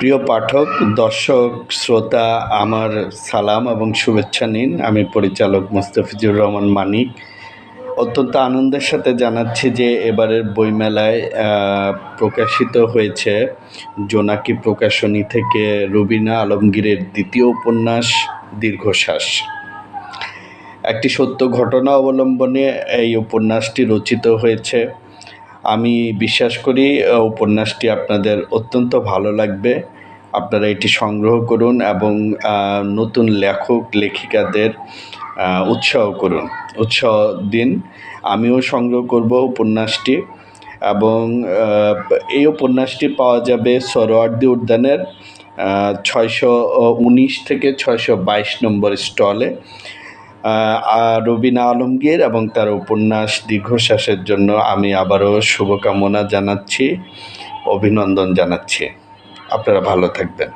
প্রিয় পাঠক, দর্শক, শ্রোতা, আমার সালাম এবং শুভেচ্ছা নিন। আমি পরিচালক মোস্তাফিজুর রহমান মানিক অত্যন্ত আনন্দের সাথে জানাচ্ছি যে এবারের বইমেলায় প্রকাশিত হয়েছে জোনাকি প্রকাশনী থেকে রুবিনা আলমগীরের দ্বিতীয় উপন্যাস দীর্ঘশ্বাস। একটি সত্য ঘটনা অবলম্বনে এই উপন্যাসটি রচিত হয়েছে। আমি বিশ্বাস করি উপন্যাসটি আপনাদের অত্যন্ত ভালো লাগবে। আপনারা এটি সংগ্রহ করুন এবং নতুন লেখক লেখিকাদের উৎসাহ দিন। আমিও সংগ্রহ করব উপন্যাসটি এবং এই উপন্যাসটি পাওয়া যাবে সোহরাওয়ার্দী উদ্যানের 619 থেকে 622 নম্বর স্টলে। রুবিনা আলমগীর এবং তার উপন্যাস দীর্ঘশ্বাসের জন্য আমি আবারও শুভকামনা জানাচ্ছি, অভিনন্দন জানাচ্ছি। আপনারা ভালো থাকবেন।